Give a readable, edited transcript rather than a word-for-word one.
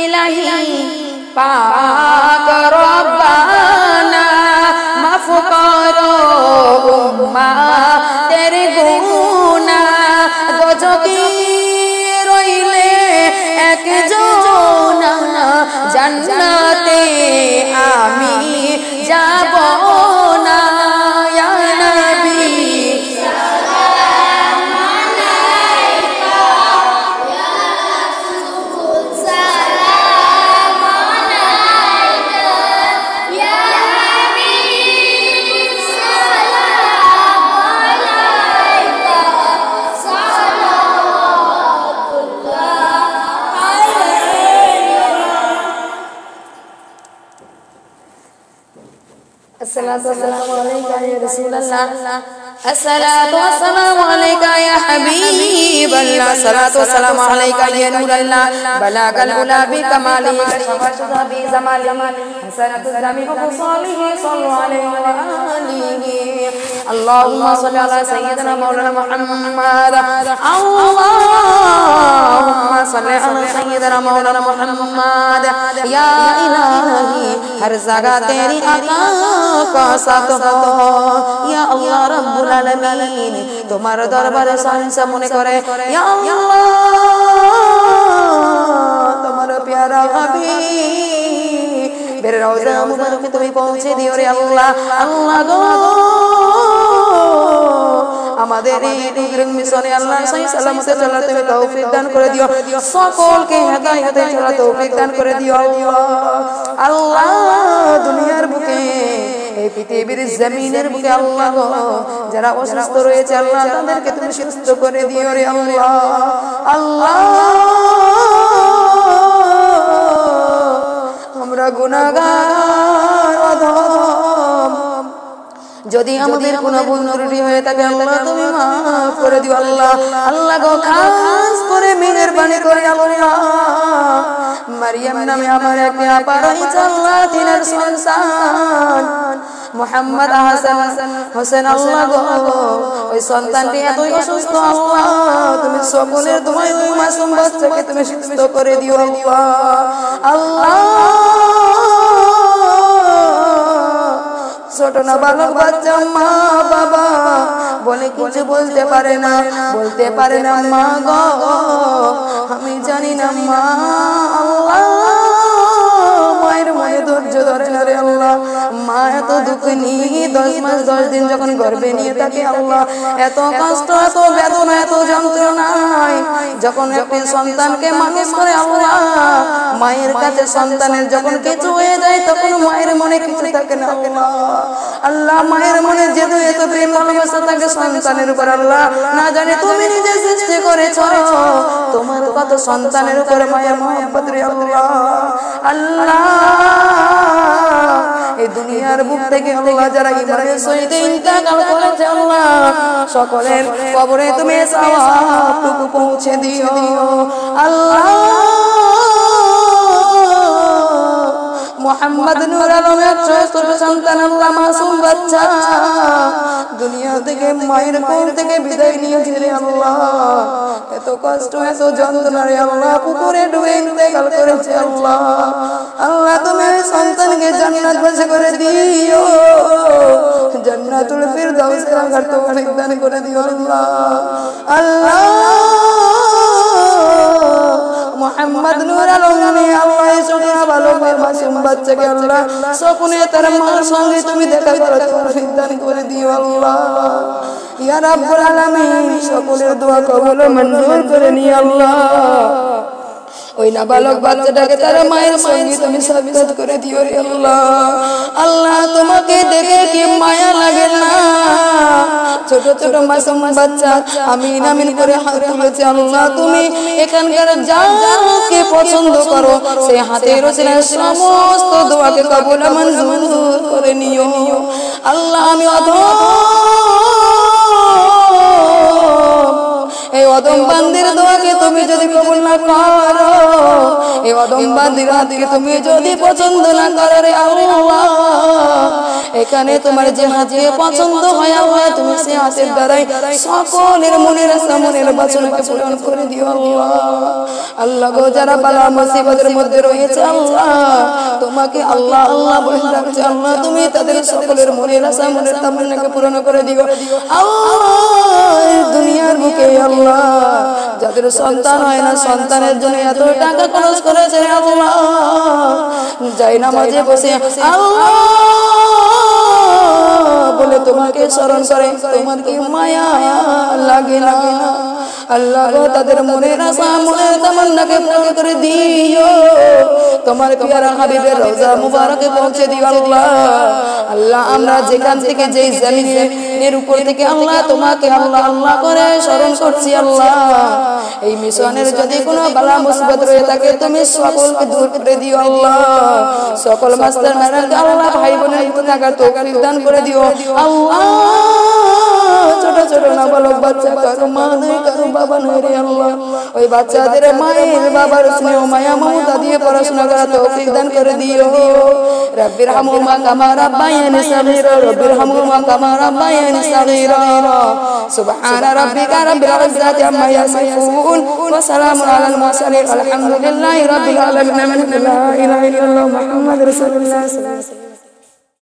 ইলাহি পাক রব্বানা মাফ করো উম্মাতের গুনাহ দোজখে রইলে একজন জান্নাতে আমি যাব না ইয়া নবী সালাম আলাইকা ইয়া রাসূল সালাম আলাইকা ইয়া হাবিব সালাম আলাইকা সালাওয়াতুল্লাহ আলাইকা الصلاة والسلام عليك يا رسول الله الصلاة والسلام عليك يا حبيب الله الصلاة والسلام عليك يا نور الله بلغ العلا بكماله شفاعة بزماله حسنة الجميع بصالح صلوا عليه وآله اللهم صل على سيدنا مولانا محمد اللهم صل على سيدنا مولانا محمد يا إلهي हर जगह तेरी आका का साथ हो या अल्लाह रब्बुल आलमीन तुम्हारे दरबारे सांसा मने करे या अल्लाह तुम्हारा प्यारा हबीब मेरे रोज़ा मुबारक में तुम्हें पहुँचे दियो रे अल्लाह अल्लाह गो আমাদের এই নবীর মিশনে আল্লাহ সহি সালামতে চলার তুমি তৌফিক দান করে দিও সকলকে হেদায়েতে চলার তৌফিক দান করে দিও আল্লাহ দুনিয়ার বুকে এই পৃথিবীর জমিনের বুকে আল্লাহ গো যারা অসুস্থ রয়েছে আল্লাহ তাদেরকে তুমি সুস্থ করে দিও রে আল্লাহ আল্লাহ আমরা গুনাহগার অধম যদি আমাদের কোনো ভুল ত্রুটি হয়ে থাকে আল্লাহ তুমি maaf করে দিও আল্লাহ আল্লাহ গো খাস করে মেহেরবানি করে আল্লাহ মারিয়াম নামে আমার এক আপা রয়েছে আল্লাহ তিনার সন্তান মুহাম্মদ হাসান হোসেন আল্লাহ গো ওই সন্তানটি এতই অসুস্থ আল্লাহ তুমি সকলের দোয়ায় ওই মাসুম বাচ্চাকে তুমি সুস্থ করে দিও আল্লাহ আল্লাহ ছোট না বালক বাচ্চা মা বাবা বলে কিছু বলতে পারে না মা গো আমি জানি না মা আল্লাহ মায়ের মনে ধৈর্য ধরে না রে আল্লাহ মা এত দুঃখ নিয়ে 10 মাস 10 দিন যখন গর্ভে নিয়ে থাকে আল্লাহ এত কষ্ট এত বেদনা এত যন্ত্রণায় যখন একটি সন্তানকে মানুষ করে আল্লাহ মায়ের কাছে সন্তানের যখন কিছু হয়ে যায় তখন মায়ের মনে কিছু থাকে না আল্লাহ মায়ের মনে যেহেতু এত প্রেম ভালোবাসা থাকে সন্তানের উপর আল্লাহ না জানে তুমি নিজে সৃষ্টি করেছো তোমার কত সন্তানের উপর মায়া মহব্বত রে আল্লাহ আল্লাহ এই দুনিয়ার বুক থেকে আল্লাহ যারা ইমানের সহিত ইন্তেকাল করেছে আল্লাহ সকলের কবরে তুমি সওয়াবটুকু পৌঁছে দিও আল্লাহ মোহাম্মদ নূর আলমের ছোট সন্তান আল্লাহ মাসুম বাচ্চা দুনিয়া থেকে মায়ের কোল থেকে বিদায় নিয়েছে রে আল্লাহ এত কষ্ট এত যন্ত্রণা রে আল্লাহ পুকুরে ডুবে ইন্তেকাল করেছে আল্লাহ আল্লাহ তুমি সন্তানকে জান্নাত বাসী করে দিও জান্নাতুল ফিরদাউসে রাখার তৌফিক দান করে দিও আল্লাহ আল্লাহ মোহাম্মদ নূর আলম আল্লাহ ছোট ভালোবাসার মাসুম বাচ্চাকে আল্লাহ স্বপ্নে তার মার সঙ্গে তুমি দেখা করার তৌফিক দান করে দিও আল্লাহ ইয়া রাব্বুল আলামিন সকলের দোয়া কবুল মঞ্জুর করে নিও আল্লাহ ওই নাবালক বাচ্চাটাকে তার মায়ের সঙ্গে তুমি সাক্ষাৎ করে দিও রে আল্লাহ আল্লাহ তোমাকে দেখে কি মায়া লাগে না ছোট ছোট মাসুম বাচ্চা আমিন আমিন করে হাত তুলেছে আল্লাহ তুমি এখানকার যাকে পছন্দ করো সেই হাতের রসিলার সমস্ত দোয়াকে কবুল মঞ্জুর করে নিও আল্লাহ আমি এই অদম বান্দির দোয়াকে তুমি যদি কবুল না করো এই অদম বান্দিরাকে তুমি যদি পছন্দ না করো রে আল্লাহ, এখানে তোমার যে হাতে পছন্দ হয় আল্লাহ, তুমি সে হাতের দ্বারাই সকলের মনের আশা মনের বাসনাকে পূরণ করে দিও আল্লাহ। আল্লাহ গো, যারা বালা মুসিবতের মধ্যে রয়েছে আল্লাহ, তোমাকে আল্লাহ আল্লাহ বলে ডাকছে আল্লাহ, তুমি তাদের সকলের মনের আশা মনের তামান্নাকে পূরণ করে দিও আল্লাহ। দুনিয়ার বুকে আল্লাহ যাদের সন্তান হয় না, সন্তানের জন্য এত টাকা খরচ করেছে আল্লাহ, যাই নামাজে বসে আল্লাহ বলে তোমাকে স্মরণ করে, তোমার কি মায়া লাগে না আল্লাহ গো? তাদের মনের আশা মনের তামান্নাকে পূরণ করে দিও, তোমার পিয়ারা হাবিবের রওজা মুবারকে পৌঁছে দিও আল্লাহ। আল্লাহ আমরা যেখান থেকে যেই জমিনের উপর থেকে আল্লাহ তোমাকে আল্লাহ আল্লাহ করে স্মরণ করছি আল্লাহ, এই মিশনের যদি কোনো বালা মুসিবত রয়ে থাকে তুমি সকলকে দূর করে দিও আল্লাহ। সকল মাস্টার ম্যাডামকে আল্লাহ ভাই বোনের থাকার তৌফিক দান করে দিও আল্লাহ। ছোট ছোট নাবালক বাচ্চা, কারো মা নেই কারো বাবা নেই রে আল্লাহ, ওই বাচ্চাদের মায়ের বাবার স্নেহ মায়া মমতা দিয়ে পড়াশোনা করার তৌফিক দান করে দিও। রব্বির হামহুমা কামা রাব্বায়ানি সাগীরা, রব্বির হামহুমা কামা রাব্বায়ানি সাগীরা। সুবহানা রাব্বিকা রাব্বিল ইজ্জাতি আম্মা ইয়াসিফুন ওয়া সালামুন আলাল মুরসালিন, আলহামদুলিল্লাহি রাব্বিল আলামিন। লা ইলাহা ইল্লাল্লাহ মুহাম্মাদুর রাসূলুল্লাহ সাল্লাল্লাহু আলাইহি ওয়াসাল্লাম।